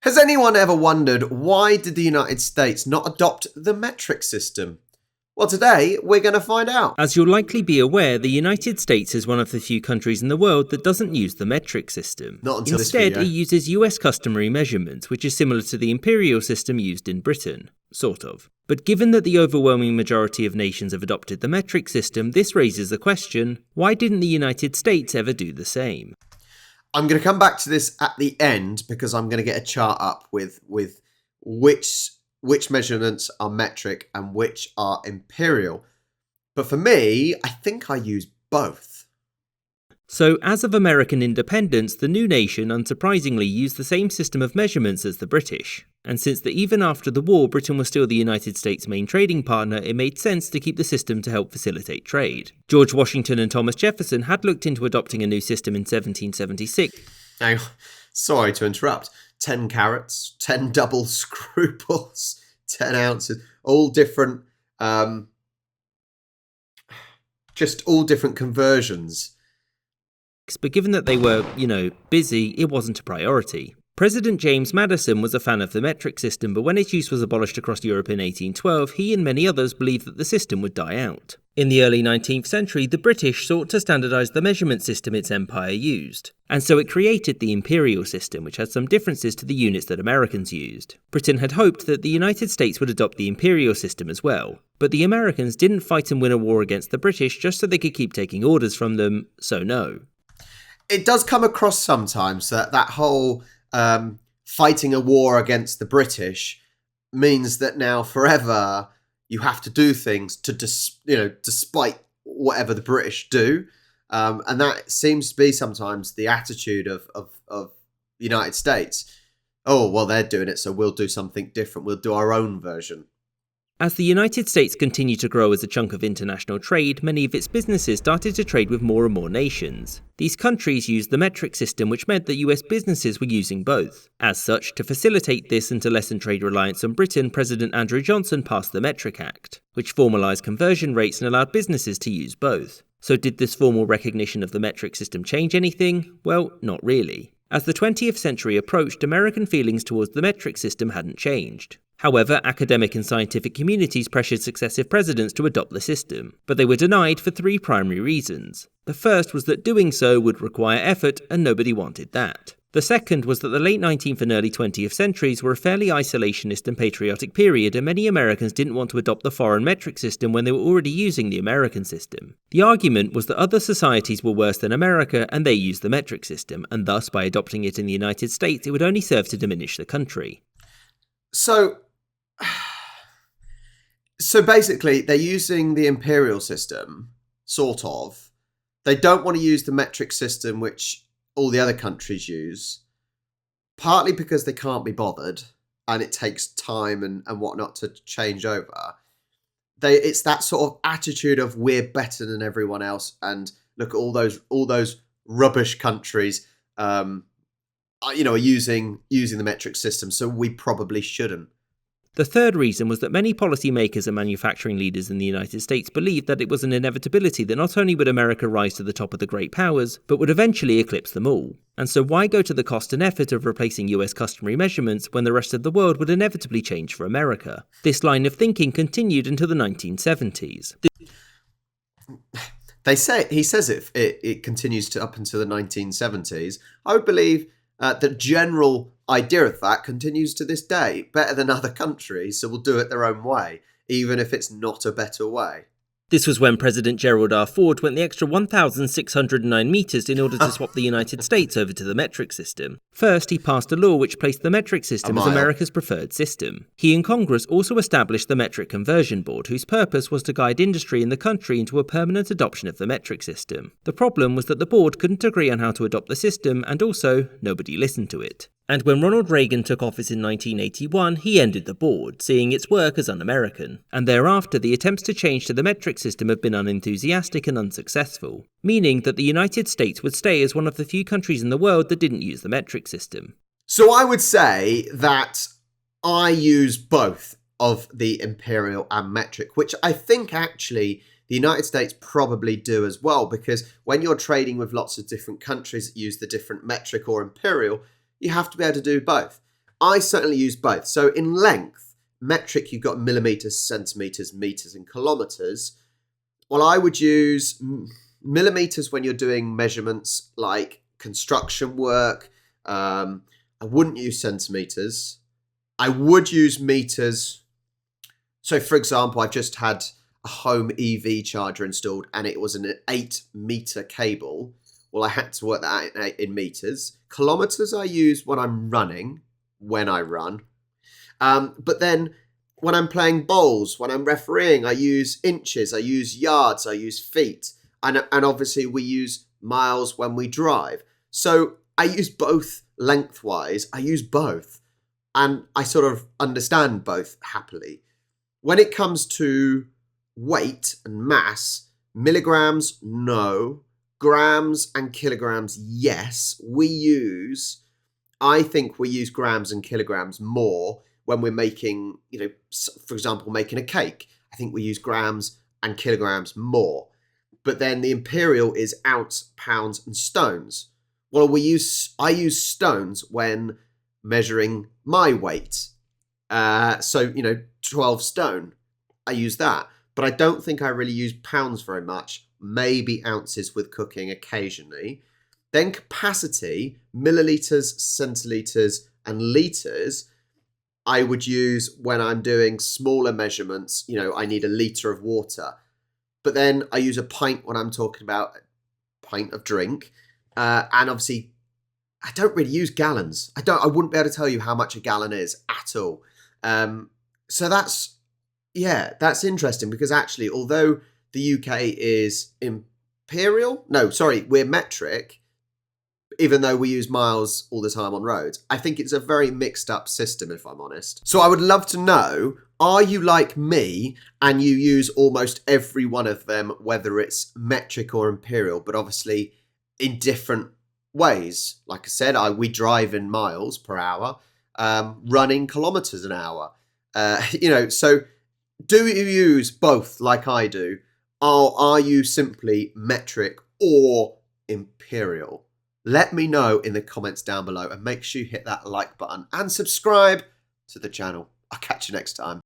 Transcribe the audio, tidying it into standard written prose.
Has anyone ever wondered why did the United States not adopt the metric system? Well, today we're going to find out. As you'll likely be aware, the United States is one of the few countries in the world that doesn't use the metric system. Not until this Instead, video. it uses US customary measurements, which is similar to the imperial system used in Britain. Sort of. But given that the overwhelming majority of nations have adopted the metric system, this raises the question, why didn't the United States ever do the same? I'm going to come back to this at the end because I'm going to get a chart up with which measurements are metric and which are imperial. But for me, I think I use both. So, as of American independence, the new nation unsurprisingly used the same system of measurements as the British. And since even after the war, Britain was still the United States' main trading partner, it made sense to keep the system to help facilitate trade. George Washington and Thomas Jefferson had looked into adopting a new system in 1776. Now, sorry to interrupt. 10 carats, 10 double scruples, 10 ounces, all different, just all different conversions. But given that they were, busy, it wasn't a priority. President James Madison was a fan of the metric system, but when its use was abolished across Europe in 1812, he and many others believed that the system would die out. In the early 19th century, the British sought to standardize the measurement system its empire used. And so it created the imperial system, which had some differences to the units that Americans used. Britain had hoped that the United States would adopt the imperial system as well. But the Americans didn't fight and win a war against the British just so they could keep taking orders from them, so no. It does come across sometimes that whole fighting a war against the British means that now forever you have to do things to despite whatever the British do, and that seems to be sometimes the attitude of the United States. Oh, well, they're doing it, so we'll do something different. We'll do our own version. As the United States continued to grow as a chunk of international trade, many of its businesses started to trade with more and more nations. These countries used the metric system, which meant that US businesses were using both. As such, to facilitate this and to lessen trade reliance on Britain, President Andrew Johnson passed the Metric Act, which formalised conversion rates and allowed businesses to use both. So did this formal recognition of the metric system change anything? Well, not really. As the 20th century approached, American feelings towards the metric system hadn't changed. However, academic and scientific communities pressured successive presidents to adopt the system, but they were denied for three primary reasons. The first was that doing so would require effort, and nobody wanted that. The second was that the late 19th and early 20th centuries were a fairly isolationist and patriotic period, and many Americans didn't want to adopt the foreign metric system when they were already using the American system. The argument was that other societies were worse than America, and they used the metric system, and thus by adopting it in the United States, it would only serve to diminish the country. So basically, they're using the imperial system, sort of. They don't want to use the metric system, which all the other countries use, partly because they can't be bothered, and it takes time and whatnot to change over. It's that sort of attitude of we're better than everyone else, and look at all those rubbish countries, are using the metric system, so we probably shouldn't. The third reason was that many policymakers and manufacturing leaders in the United States believed that it was an inevitability that not only would America rise to the top of the great powers, but would eventually eclipse them all. And so why go to the cost and effort of replacing US customary measurements when the rest of the world would inevitably change for America? This line of thinking continued until the 1970s. He says it continues to up until the 1970s. I would believe the general idea of that continues to this day. Better than other countries, so we'll do it their own way, even if it's not a better way. This was when President Gerald R. Ford went the extra 1,609 metres in order to swap the United States over to the metric system. First, he passed a law which placed the metric system as America's preferred system. He and Congress also established the Metric Conversion Board, whose purpose was to guide industry in the country into a permanent adoption of the metric system. The problem was that the board couldn't agree on how to adopt the system, and also, nobody listened to it. And when Ronald Reagan took office in 1981, he ended the board, seeing its work as un-American. And thereafter, the attempts to change to the metric system have been unenthusiastic and unsuccessful, meaning that the United States would stay as one of the few countries in the world that didn't use the metric system. So I would say that I use both of the imperial and metric, which I think actually the United States probably do as well, because when you're trading with lots of different countries that use the different metric or imperial, you have to be able to do both. I certainly use both. So in length, metric, you've got millimeters, centimeters, meters, and kilometers. Well, I would use millimeters when you're doing measurements like construction work. I wouldn't use centimeters. I would use meters. So, for example, I've just had a home EV charger installed and it was an 8-meter cable. Well, I had to work that out in meters. Kilometers I use when I'm running, when I run. But then when I'm playing bowls, when I'm refereeing, I use inches, I use yards, I use feet. And obviously we use miles when we drive. So I use both lengthwise. I use both. And I sort of understand both happily. When it comes to weight and mass, milligrams, no. Grams and kilograms, yes. I think we use grams and kilograms more when we're making, for example, making a cake. I think we use grams and kilograms more. But then the imperial is ounce, pounds, and stones. Well, I use stones when measuring my weight. So 12 stone, I use that. But I don't think I really use pounds very much, maybe ounces with cooking occasionally. Then capacity, milliliters, centiliters, and liters, I would use when I'm doing smaller measurements. I need a liter of water. But then I use a pint when I'm talking about a pint of drink. And obviously, I don't really use gallons. I wouldn't be able to tell you how much a gallon is at all. So that's interesting because actually, although the UK is we're metric, even though we use miles all the time on roads. I think it's a very mixed up system, if I'm honest. So I would love to know, are you like me and you use almost every one of them, whether it's metric or imperial, but obviously in different ways? Like I said, we drive in miles per hour, running kilometers an hour. So do you use both like I do? Or are you simply metric or imperial? Let me know in the comments down below and make sure you hit that like button and subscribe to the channel. I'll catch you next time.